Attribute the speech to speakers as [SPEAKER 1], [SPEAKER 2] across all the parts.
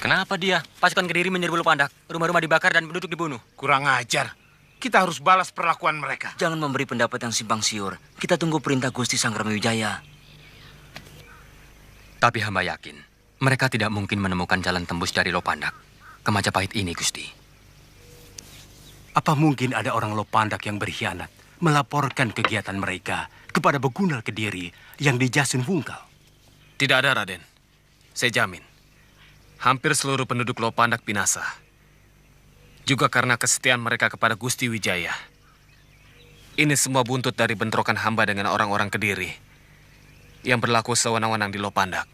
[SPEAKER 1] Kenapa dia? Pasukan Kediri menyerbu Lopandak. Rumah-rumah dibakar dan penduduk dibunuh.
[SPEAKER 2] Kurang ajar. Kita harus balas perlakuan mereka.
[SPEAKER 3] Jangan memberi pendapat yang simpang siur. Kita tunggu perintah Gusti Sangramwijaya.
[SPEAKER 1] Tapi hamba yakin, mereka tidak mungkin menemukan jalan tembus dari Lopandak ke Majapahit ini, Gusti.
[SPEAKER 4] Apa mungkin ada orang Lopandak yang berkhianat melaporkan kegiatan mereka kepada Begunal Kediri yang di Jasin Wungkal?
[SPEAKER 2] Tidak ada, Raden. Saya jamin. Hampir seluruh penduduk Lopandak binasa. Juga karena kesetiaan mereka kepada Gusti Wijaya. Ini semua buntut dari bentrokan hamba dengan orang-orang Kediri yang berlaku sewenang-wenang di Lopandak.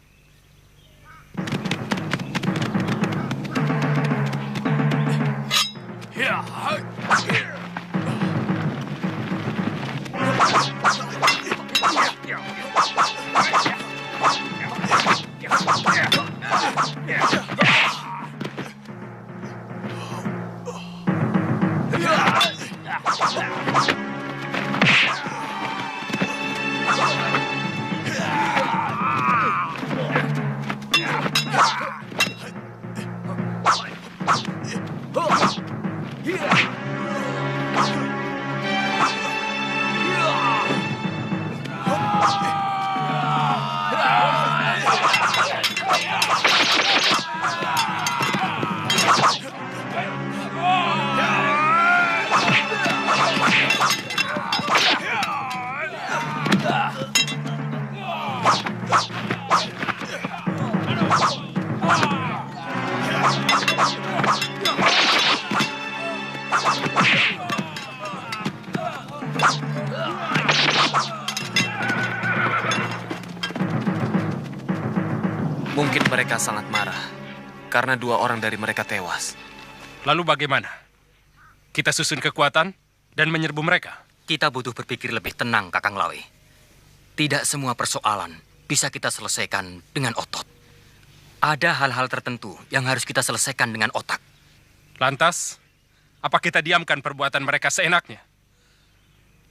[SPEAKER 2] Mungkin mereka sangat marah karena 2 orang dari mereka tewas.
[SPEAKER 5] Lalu bagaimana? Kita susun kekuatan dan menyerbu mereka?
[SPEAKER 1] Kita butuh berpikir lebih tenang, Kakang Lawe. Tidak semua persoalan bisa kita selesaikan dengan otot. Ada hal-hal tertentu yang harus kita selesaikan dengan otak.
[SPEAKER 5] Lantas, apa kita diamkan perbuatan mereka seenaknya?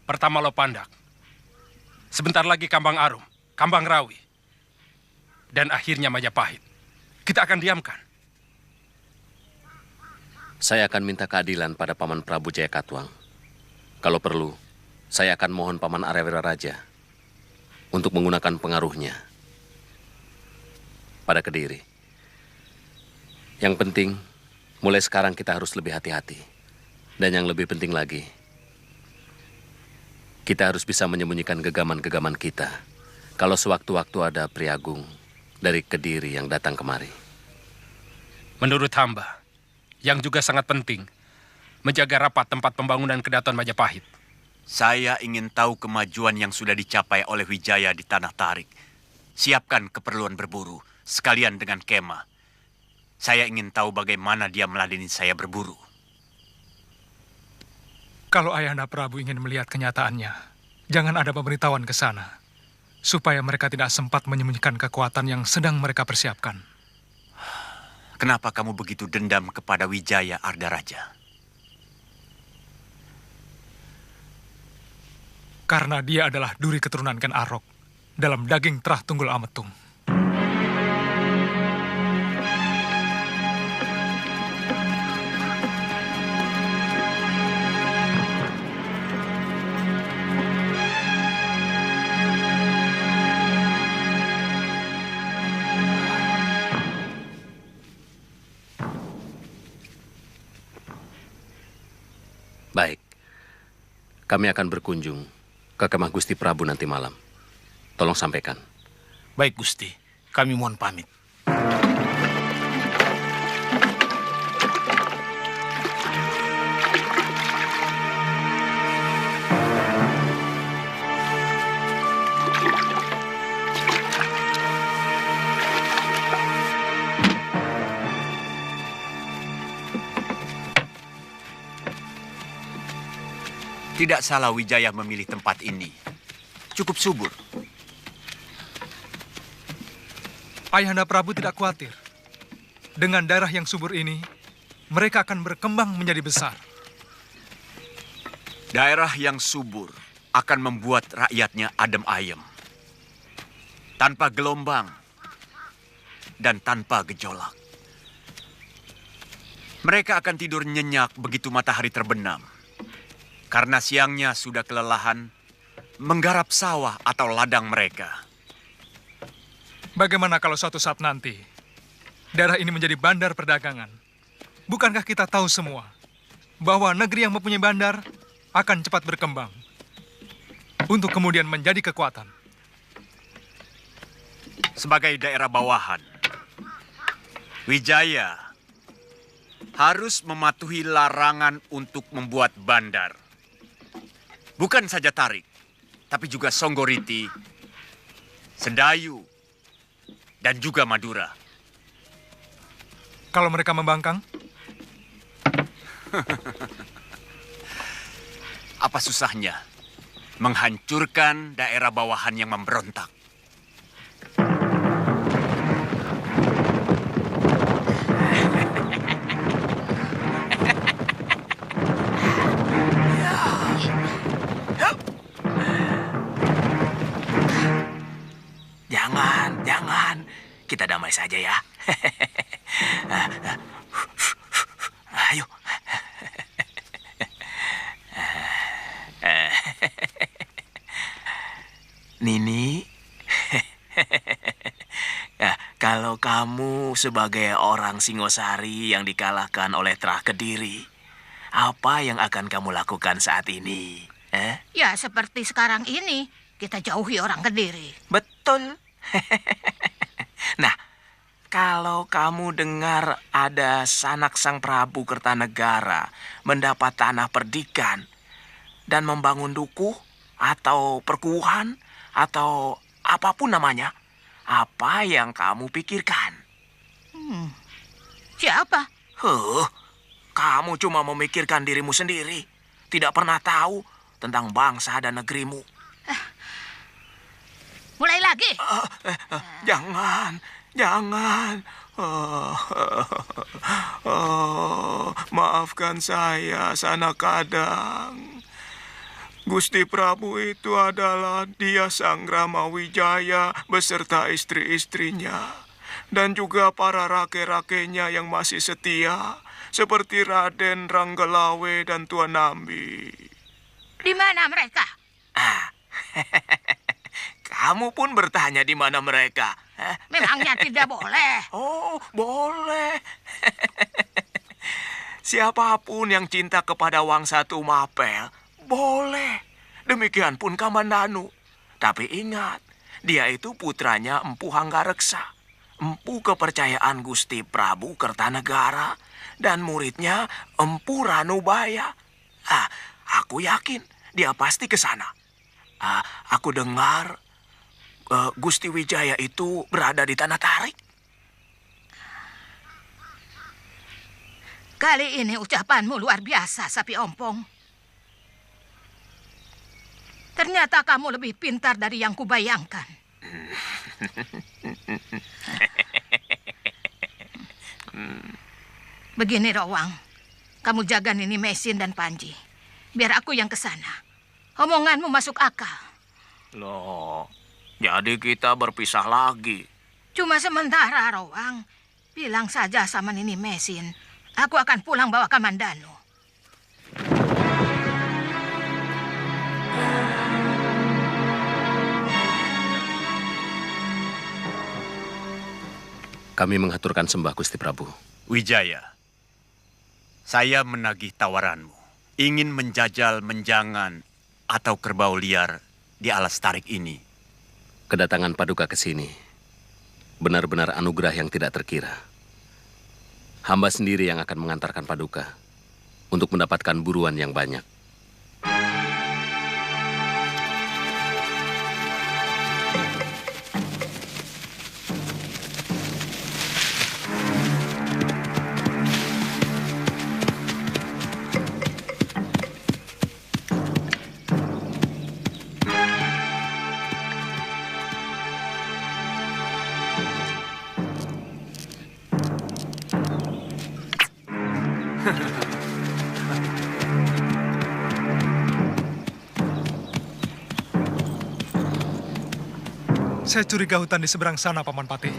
[SPEAKER 5] Pertama Lopandak, sebentar lagi Kambang Arum, Kambang Rawi, dan akhirnya Majapahit. Kita akan diamkan.
[SPEAKER 6] Saya akan minta keadilan pada Paman Prabu Jayakatwang. Kalau perlu, saya akan mohon Paman Arewira Raja untuk menggunakan pengaruhnya pada Kediri. Yang penting, mulai sekarang kita harus lebih hati-hati. Dan yang lebih penting lagi, kita harus bisa menyembunyikan gegaman-gegaman kita kalau sewaktu-waktu ada Priagung dari Kediri yang datang kemari.
[SPEAKER 5] Menurut hamba, yang juga sangat penting, menjaga rapat tempat pembangunan Kedaton Majapahit.
[SPEAKER 7] Saya ingin tahu kemajuan yang sudah dicapai oleh Wijaya di Tanah Tarik. Siapkan keperluan berburu, sekalian dengan kemah. Saya ingin tahu bagaimana dia meladeni saya berburu.
[SPEAKER 8] Kalau Ayahanda Prabu ingin melihat kenyataannya, jangan ada pemberitahuan ke sana, supaya mereka tidak sempat menyembunyikan kekuatan yang sedang mereka persiapkan.
[SPEAKER 7] Kenapa kamu begitu dendam kepada Wijaya Ardaraja?
[SPEAKER 8] Karena dia adalah duri keturunan Ken Arok dalam daging Trah Tunggul Ametung.
[SPEAKER 6] Baik, kami akan berkunjung ke kemah Gusti Prabu nanti malam. Tolong sampaikan.
[SPEAKER 2] Baik, Gusti. Kami mohon pamit.
[SPEAKER 7] Tidak salah Wijaya memilih tempat ini. Cukup subur.
[SPEAKER 8] Ayahanda Prabu tidak khawatir. Dengan daerah yang subur ini, mereka akan berkembang menjadi besar.
[SPEAKER 7] Daerah yang subur akan membuat rakyatnya adem ayem. Tanpa gelombang dan tanpa gejolak. Mereka akan tidur nyenyak begitu matahari terbenam. Karena siangnya sudah kelelahan menggarap sawah atau ladang mereka.
[SPEAKER 8] Bagaimana kalau suatu saat nanti daerah ini menjadi bandar perdagangan? Bukankah kita tahu semua bahwa negeri yang mempunyai bandar akan cepat berkembang untuk kemudian menjadi kekuatan?
[SPEAKER 7] Sebagai daerah bawahan, Wijaya harus mematuhi larangan untuk membuat bandar. Bukan saja Tarik, tapi juga Songgoriti, Sedayu, dan juga Madura.
[SPEAKER 8] Kalau mereka membangkang?
[SPEAKER 7] Apa susahnya menghancurkan daerah bawahan yang memberontak?
[SPEAKER 3] Jangan. Kita damai saja ya. Ayo. Nini, kalau kamu sebagai orang Singosari yang dikalahkan oleh Trah Kediri, apa yang akan kamu lakukan saat ini?
[SPEAKER 9] Ya, seperti sekarang ini, kita jauhi orang Kediri.
[SPEAKER 3] Betul. Nah, kalau kamu dengar ada sanak sang Prabu Kertanegara mendapat tanah perdikan dan membangun dukuh atau perkubuhan atau apapun namanya, apa yang kamu pikirkan?
[SPEAKER 9] Siapa?
[SPEAKER 3] Kamu cuma memikirkan dirimu sendiri, tidak pernah tahu tentang bangsa dan negerimu.
[SPEAKER 9] Mulai lagi.
[SPEAKER 3] Jangan. Maafkan saya, Sanak Kadang. Gusti Prabu itu adalah dia Sang Ramawijaya beserta istri-istrinya. Dan juga para rake-rakenya yang masih setia, seperti Raden Ranggalawe dan Tuan Nambi.
[SPEAKER 9] Di mana mereka?
[SPEAKER 3] Kamu pun bertanya di mana mereka.
[SPEAKER 9] Memangnya tidak boleh?
[SPEAKER 3] Oh, boleh. Siapapun yang cinta kepada Wangsa Tumapel, boleh. Demikian pun Kamandanu. Tapi ingat, dia itu putranya Empu Hanggareksa, empu kepercayaan Gusti Prabu Kertanegara, dan muridnya Empu Ranubaya. Aku yakin dia pasti ke sana. Aku dengar Gusti Wijaya itu berada di Tanah Tarik.
[SPEAKER 9] Kali ini ucapanmu luar biasa, Sapi Ompong. Ternyata kamu lebih pintar dari yang kubayangkan. Begini, Rowang. Kamu jaga Nini Mesin dan Panji. Biar aku yang ke sana. Omonganmu masuk akal.
[SPEAKER 3] Loh, jadi kita berpisah lagi.
[SPEAKER 9] Cuma sementara, Rowang. Bilang saja sama Nini Mesin. Aku akan pulang bawa Kamandanu.
[SPEAKER 6] Kami mengaturkan sembah Gusti Prabu.
[SPEAKER 7] Wijaya, saya menagih tawaranmu. Ingin menjajal menjangan atau kerbau liar di alas tarik ini.
[SPEAKER 6] Kedatangan Paduka ke sini benar-benar anugerah yang tidak terkira. Hamba sendiri yang akan mengantarkan Paduka untuk mendapatkan buruan yang banyak.
[SPEAKER 8] Saya curiga hutan di seberang sana, Paman Patih.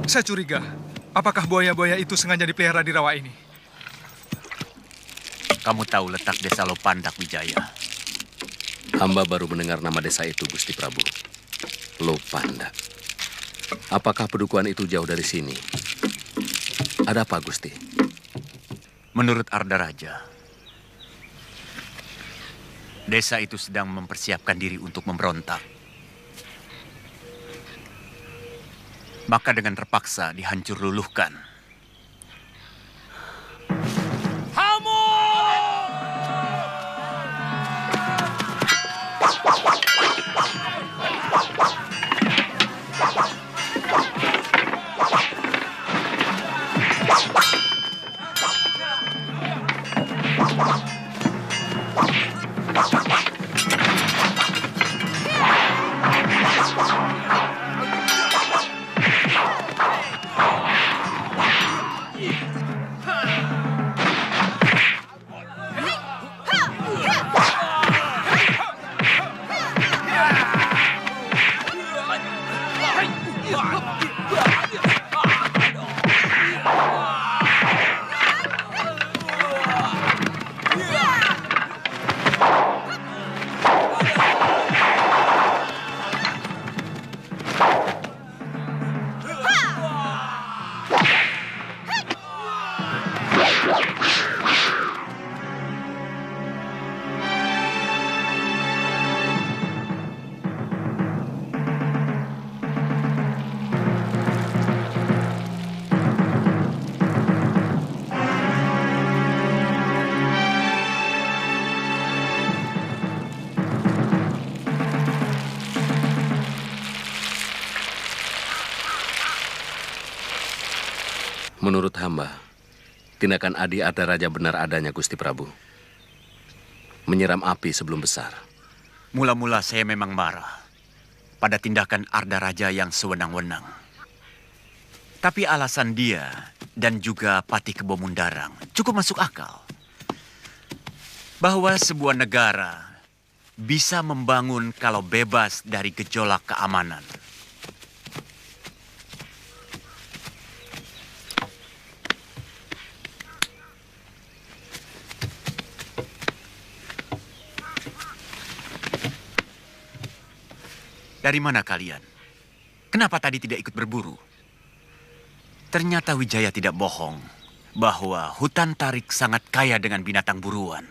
[SPEAKER 8] Saya curiga, apakah buaya-buaya itu sengaja dipelihara di rawa ini?
[SPEAKER 7] Kamu tahu letak desa Lopandak, Wijaya?
[SPEAKER 6] Hamba baru mendengar nama desa itu, Gusti Prabu. Lopandak. Apakah pedukuhan itu jauh dari sini? Ada apa, Gusti?
[SPEAKER 7] Menurut Ardaraja, desa itu sedang mempersiapkan diri untuk memberontak. Maka dengan terpaksa dihancur luluhkan.
[SPEAKER 6] Menurut hamba, tindakan Adi Ardaraja benar adanya, Gusti Prabu. Menyiram api sebelum besar.
[SPEAKER 7] Mula-mula saya memang marah pada tindakan Ardaraja yang sewenang-wenang. Tapi alasan dia dan juga Pati Kebo Mundarang cukup masuk akal. Bahwa sebuah negara bisa membangun kalau bebas dari gejolak keamanan. Dari mana kalian? Kenapa tadi tidak ikut berburu? Ternyata Wijaya tidak bohong bahwa hutan tarik sangat kaya dengan binatang buruan.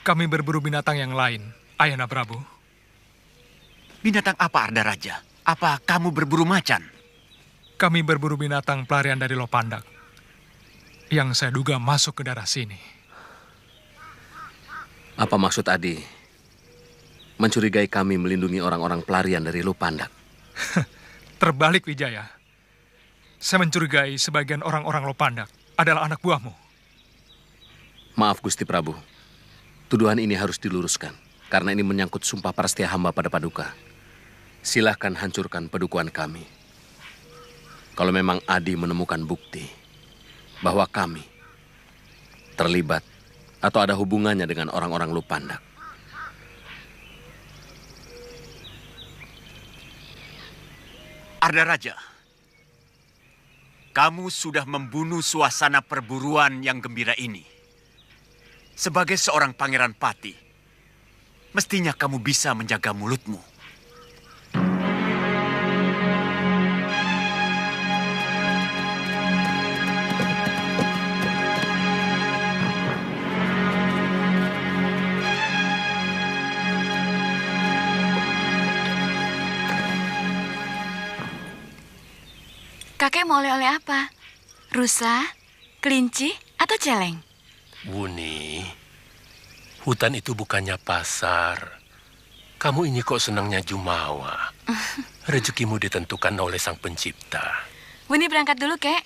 [SPEAKER 8] Kami berburu binatang yang lain, Ayahanda Prabu.
[SPEAKER 7] Binatang apa, Ardaraja? Apa kamu berburu macan?
[SPEAKER 8] Kami berburu binatang pelarian dari Lopandak yang saya duga masuk ke daerah sini.
[SPEAKER 6] Apa maksud Adi? Mencurigai kami melindungi orang-orang pelarian dari Lopandak.
[SPEAKER 8] Terbalik, Wijaya. Saya mencurigai sebagian orang-orang Lopandak adalah anak buahmu.
[SPEAKER 6] Maaf, Gusti Prabu. Tuduhan ini harus diluruskan, karena ini menyangkut sumpah prastia hamba pada Paduka. Silahkan hancurkan pedukuhan kami. Kalau memang Adi menemukan bukti bahwa kami terlibat atau ada hubungannya dengan orang-orang Lopandak.
[SPEAKER 7] Ardaraja, kamu sudah membunuh suasana perburuan yang gembira ini. Sebagai seorang pangeran Pati, mestinya kamu bisa menjaga mulutmu.
[SPEAKER 10] Kakek mau oleh-oleh apa? Rusa, kelinci, atau celeng?
[SPEAKER 11] Wuni, hutan itu bukannya pasar. Kamu ini kok senangnya jumawa. Rezekimu ditentukan oleh Sang Pencipta.
[SPEAKER 10] Wuni berangkat dulu, Kek.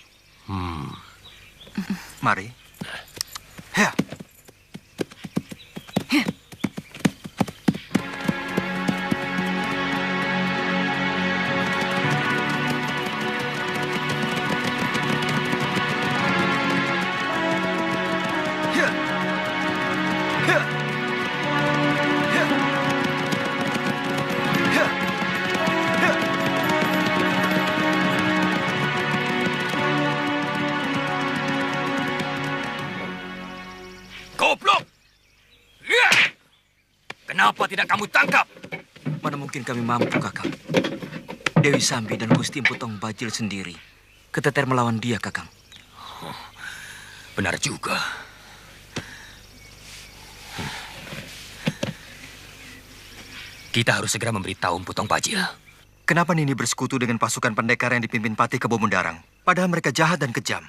[SPEAKER 3] Mari.
[SPEAKER 10] Ya.
[SPEAKER 1] Kenapa tidak kamu tangkap?
[SPEAKER 12] Mana mungkin kami mampu, Kakang. Dewi Sambi dan Gusti Empu Tong Bajil sendiri keteter melawan dia, Kakang.
[SPEAKER 1] Benar juga. Kita harus segera memberitahu Empu Tong Bajil.
[SPEAKER 13] Kenapa Nini bersekutu dengan pasukan pendekar yang dipimpin Patih Kebo Mundarang? Padahal mereka jahat dan kejam.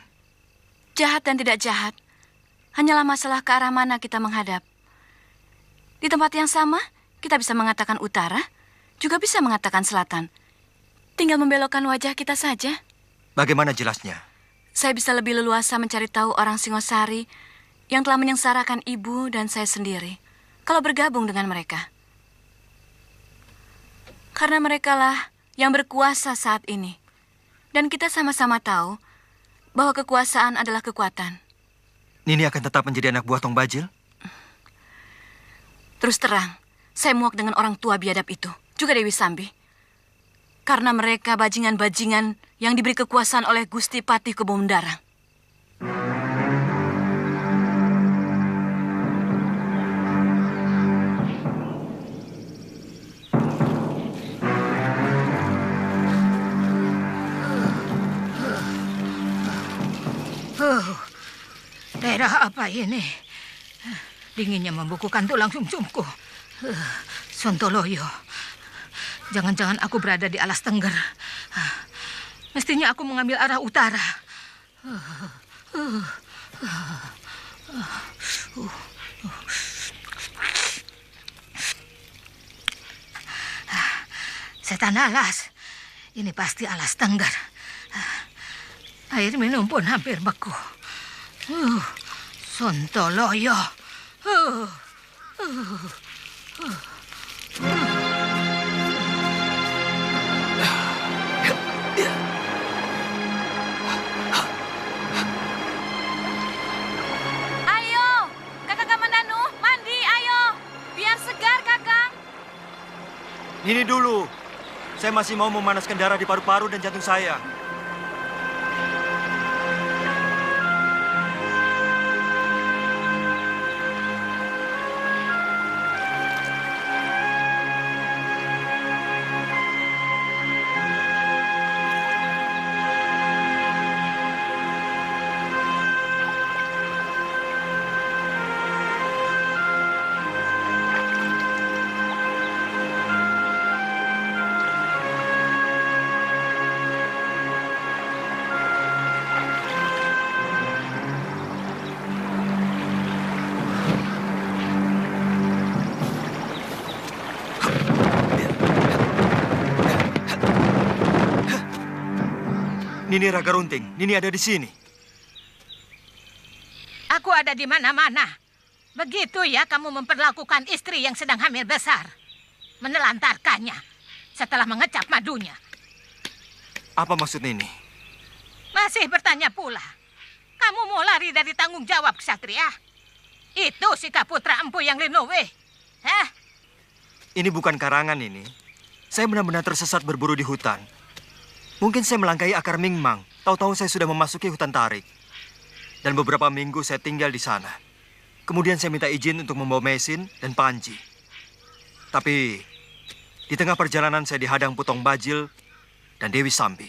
[SPEAKER 10] Jahat dan tidak jahat. Hanyalah masalah ke arah mana kita menghadap. Di tempat yang sama, kita bisa mengatakan utara, juga bisa mengatakan selatan. Tinggal membelokkan wajah kita saja.
[SPEAKER 13] Bagaimana jelasnya?
[SPEAKER 10] Saya bisa lebih leluasa mencari tahu orang Singosari yang telah menyengsarakan ibu dan saya sendiri kalau bergabung dengan mereka. Karena merekalah yang berkuasa saat ini. Dan kita sama-sama tahu bahwa kekuasaan adalah kekuatan.
[SPEAKER 13] Nini akan tetap menjadi anak buah Tong Bajil?
[SPEAKER 10] Terus terang, saya muak dengan orang tua biadab itu, juga Dewi Sambi. Karena mereka bajingan-bajingan yang diberi kekuasaan oleh Gusti Patih Kebo Mundarang.
[SPEAKER 9] Daerah apa ini? Dinginnya membukukan tulang sumsumku. Sontoloyo. Jangan-jangan aku berada di alas Tengger. Mestinya aku mengambil arah utara. Setan alas. Ini pasti alas Tengger. Air minum pun hampir beku. Sontoloyo.
[SPEAKER 10] Ayo, Kakang Kamandanu, mandi, ayo. Biar segar, Kakang.
[SPEAKER 13] Nini dulu. Saya masih mau memanaskan darah di paru-paru dan jantung saya. Nini Raga Runting, Nini ada di sini.
[SPEAKER 9] Aku ada di mana-mana. Begitu ya kamu memperlakukan istri yang sedang hamil besar. Menelantarkannya setelah mengecap madunya.
[SPEAKER 13] Apa maksud Nini?
[SPEAKER 9] Masih bertanya pula. Kamu mau lari dari tanggung jawab, Ksatria? Itu sikap putra empu yang Linowe. Hah?
[SPEAKER 13] Ini bukan karangan ini. Saya benar-benar tersesat berburu di hutan. Mungkin saya melangkahi akar Mingmang. Tahu-tahu saya sudah memasuki hutan tarik. Dan beberapa minggu saya tinggal di sana. Kemudian saya minta izin untuk membawa Mesin dan Panji. Tapi di tengah perjalanan saya dihadang Putong Bajil dan Dewi Sambi.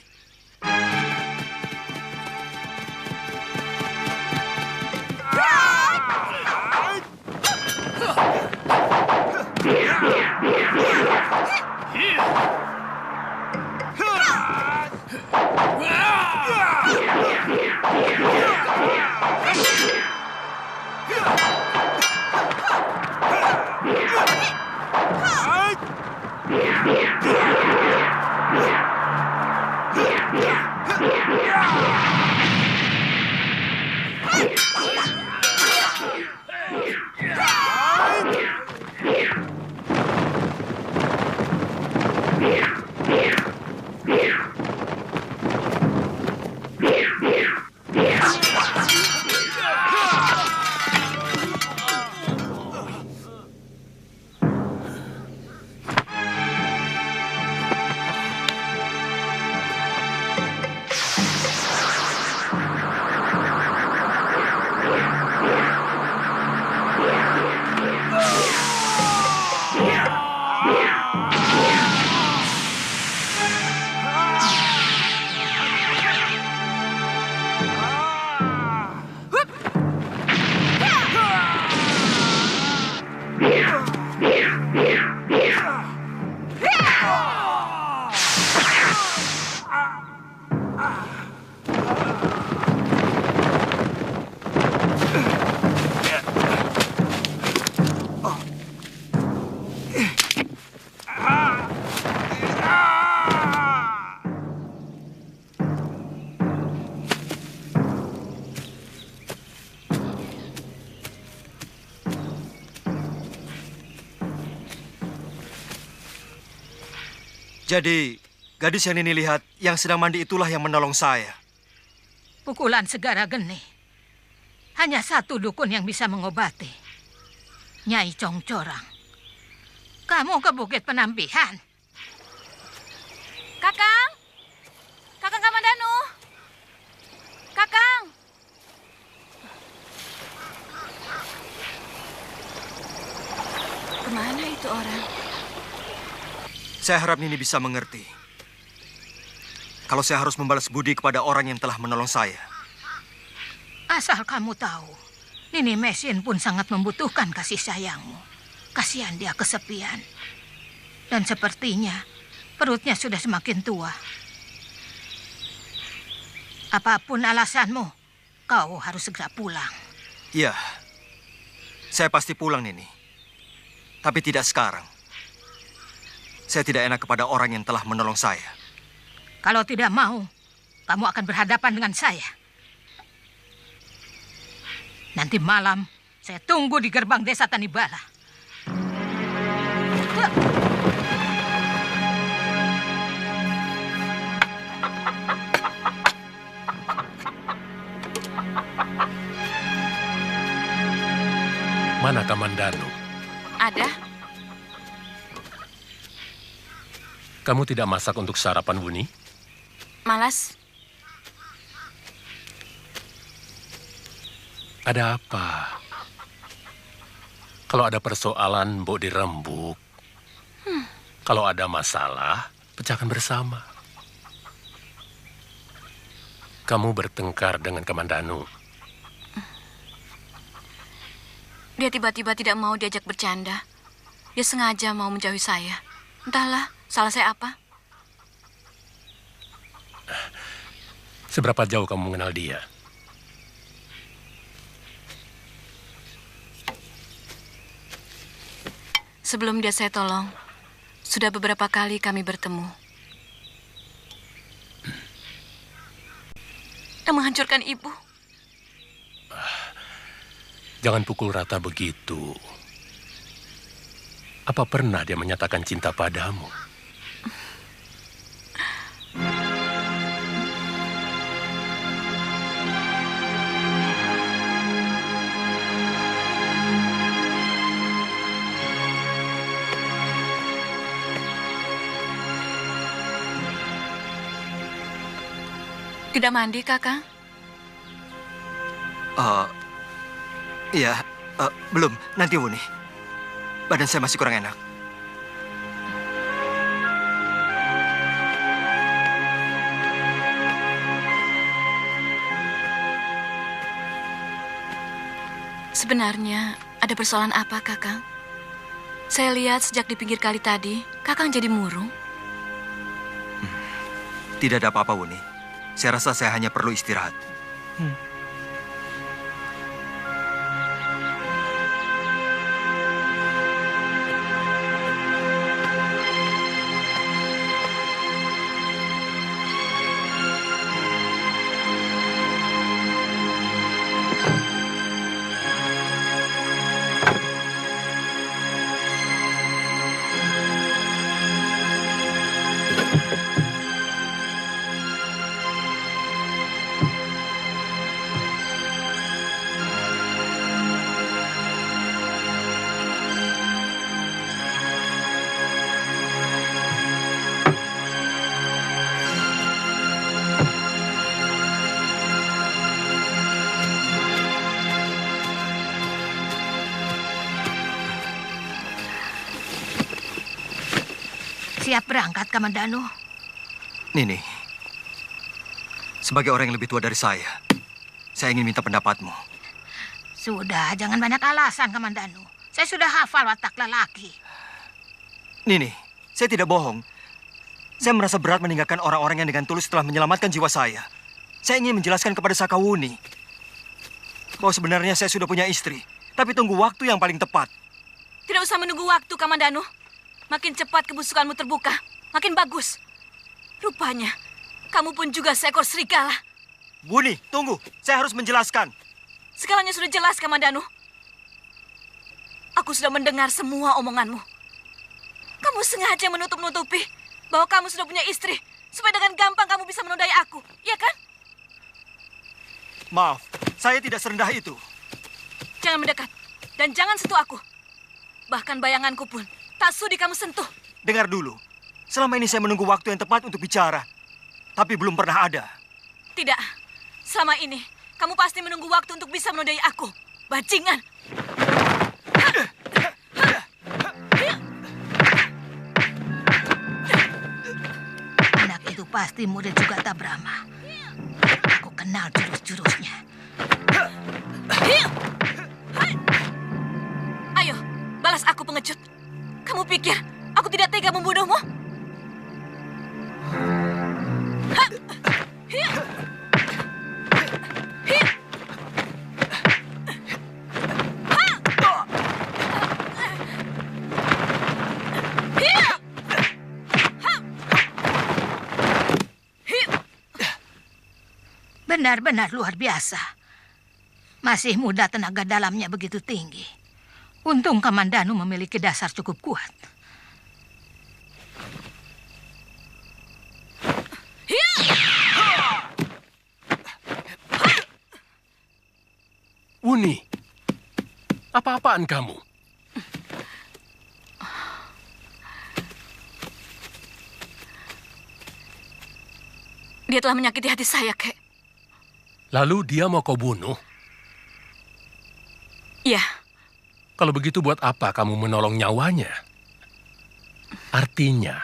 [SPEAKER 13] Jadi, gadis yang Nini lihat yang sedang mandi itulah yang menolong saya.
[SPEAKER 9] Pukulan segara geni. Hanya satu dukun yang bisa mengobati. Nyai Congcorang. Kamu ke Bukit Penampihan.
[SPEAKER 10] Kakang! Kakang Kamandanu! Kakang! Kemana itu orang?
[SPEAKER 13] Saya harap Nini bisa mengerti. Kalau saya harus membalas budi kepada orang yang telah menolong saya.
[SPEAKER 9] Asal kamu tahu, Nini Mesin pun sangat membutuhkan kasih sayangmu. Kasihan dia kesepian. Dan sepertinya perutnya sudah semakin tua. Apapun alasanmu, kau harus segera pulang.
[SPEAKER 13] Iya, saya pasti pulang, Nini. Tapi tidak sekarang. Saya tidak enak kepada orang yang telah menolong saya.
[SPEAKER 9] Kalau tidak mau, kamu akan berhadapan dengan saya. Nanti malam, saya tunggu di gerbang desa Tanibala.
[SPEAKER 11] Mana Kamandanu?
[SPEAKER 10] Ada.
[SPEAKER 11] Kamu tidak masak untuk sarapan, Wuni?
[SPEAKER 10] Malas.
[SPEAKER 11] Ada apa? Kalau ada persoalan, Mbok dirembuk. Kalau ada masalah, pecahkan bersama. Kamu bertengkar dengan Kamandanu.
[SPEAKER 10] Dia tiba-tiba tidak mau diajak bercanda. Dia sengaja mau menjauhi saya. Entahlah, salah saya apa?
[SPEAKER 11] Seberapa jauh kamu mengenal dia?
[SPEAKER 10] Sebelum dia saya tolong, sudah beberapa kali kami bertemu. Yang menghancurkan ibu.
[SPEAKER 11] Jangan pukul rata begitu. Apa pernah dia menyatakan cinta padamu?
[SPEAKER 10] Tidak mandi, Kakang?
[SPEAKER 13] Iya, belum. Nanti, Wuni. Badan saya masih kurang enak.
[SPEAKER 10] Sebenarnya ada persoalan apa, Kakang? Saya lihat sejak di pinggir kali tadi, Kakang jadi murung.
[SPEAKER 13] Tidak ada apa-apa, Wuni. Saya rasa saya hanya perlu istirahat.
[SPEAKER 9] Siap berangkat, Kamandanu?
[SPEAKER 13] Nini, sebagai orang yang lebih tua dari saya ingin minta pendapatmu.
[SPEAKER 9] Sudah, jangan banyak alasan, Kamandanu. Saya sudah hafal watak lelaki.
[SPEAKER 13] Nini, saya tidak bohong. Saya merasa berat meninggalkan orang-orang yang dengan tulus telah menyelamatkan jiwa saya. Saya ingin menjelaskan kepada Sakawuni bahwa sebenarnya saya sudah punya istri, tapi tunggu waktu yang paling tepat.
[SPEAKER 10] Tidak usah menunggu waktu, Kamandanu. Makin cepat kebusukanmu terbuka, makin bagus. Rupanya, kamu pun juga seekor serigala.
[SPEAKER 13] Wuni, tunggu. Saya harus menjelaskan.
[SPEAKER 10] Segalanya sudah jelas, Kamandanu. Aku sudah mendengar semua omonganmu. Kamu sengaja menutup-nutupi. bahwa kamu sudah punya istri, supaya dengan gampang kamu bisa menodai aku, iya kan?
[SPEAKER 13] Maaf, saya tidak serendah itu.
[SPEAKER 10] Jangan mendekat, dan jangan sentuh aku. Bahkan bayanganku pun tak sudi kamu sentuh.
[SPEAKER 13] Dengar dulu, selama ini saya menunggu waktu yang tepat untuk bicara, tapi belum pernah ada.
[SPEAKER 10] Tidak, selama ini kamu pasti menunggu waktu untuk bisa menodai aku. Bajingan!
[SPEAKER 9] Anak itu pasti murid juga Brahma. Aku kenal jurus-jurusnya.
[SPEAKER 10] Ayo, balas aku pengecut. Kamu pikir aku tidak tega membunuhmu?
[SPEAKER 9] Benar-benar luar biasa. Masih muda, tenaga dalamnya begitu tinggi. Untung Kamandanu memiliki dasar cukup kuat.
[SPEAKER 11] Uni, apa-apaan kamu?
[SPEAKER 10] Dia telah menyakiti hati saya, Kek.
[SPEAKER 11] Lalu dia mau kau bunuh?
[SPEAKER 10] Iya.
[SPEAKER 11] Kalau begitu buat apa kamu menolong nyawanya? Artinya,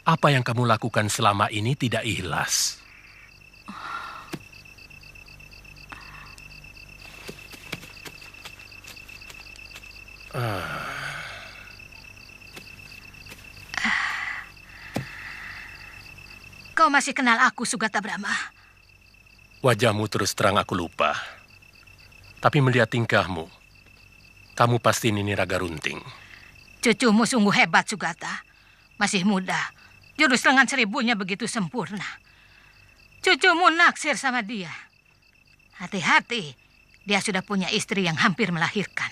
[SPEAKER 11] apa yang kamu lakukan selama ini tidak ikhlas.
[SPEAKER 9] Kau masih kenal aku, Sugata Brahma?
[SPEAKER 11] Wajahmu terus terang aku lupa. Tapi melihat tingkahmu, kamu pasti Nini Raga Runting.
[SPEAKER 9] Cucumu sungguh hebat, Sugata. Masih muda. Jurus lengan seribunya begitu sempurna. Cucumu naksir sama dia. Hati-hati, dia sudah punya istri yang hampir melahirkan.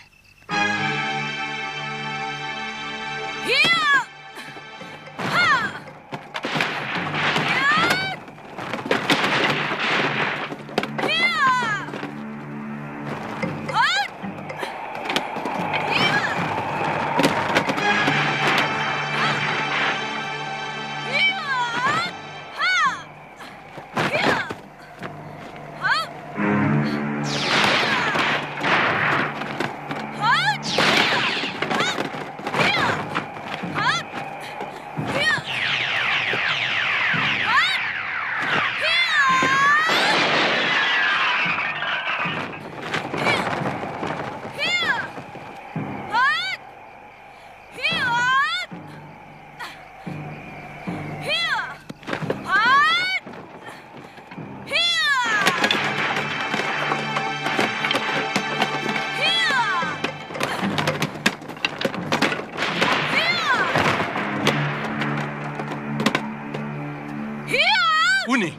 [SPEAKER 11] Uni,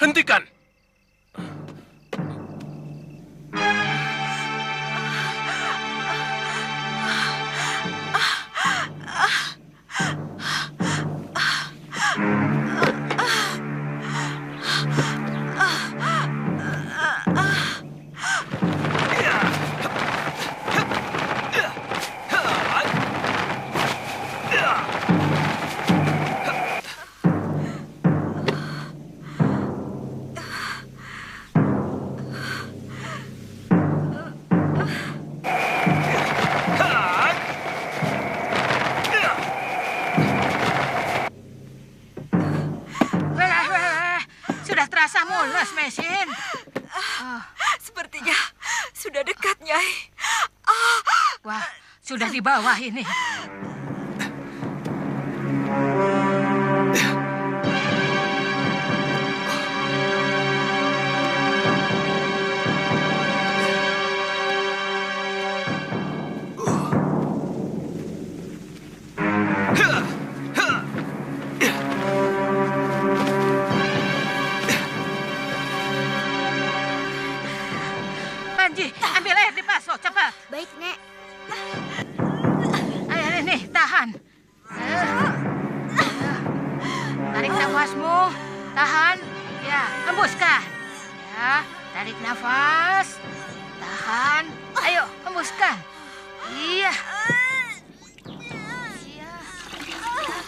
[SPEAKER 11] hentikan!
[SPEAKER 9] Sudah terasa mulus, Mesin.
[SPEAKER 10] Sepertinya sudah dekat, Nyai.
[SPEAKER 9] Wah, sudah di bawah ini. Panji, ambil air di baso, cepat.
[SPEAKER 14] Baik, Nek.
[SPEAKER 9] Ayo, nih, tahan. nafasmu. Tahan. Ya, hembuskan. Ya, tarik nafas. Tahan. Ayo, hembuskan. Iya. Iya.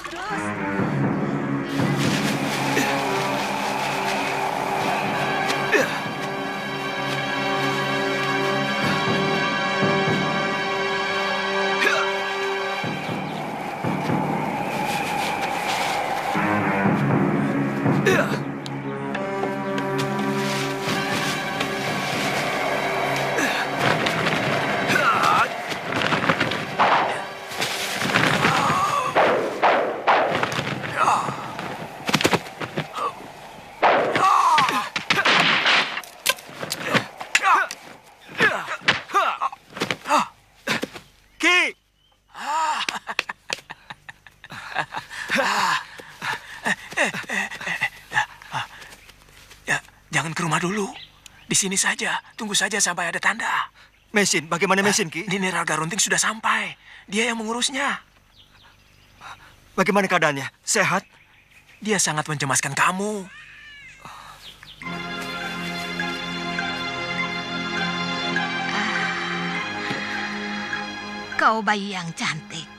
[SPEAKER 9] Terus.
[SPEAKER 3] Jangan ke rumah dulu. Di sini saja. Tunggu saja sampai ada tanda.
[SPEAKER 13] Mesin, bagaimana Mesin, Ki?
[SPEAKER 3] Nini Raga Runting sudah sampai. Dia yang mengurusnya.
[SPEAKER 13] Bagaimana keadaannya? Sehat?
[SPEAKER 3] Dia sangat mencemaskan kamu.
[SPEAKER 9] Kau bayi yang cantik.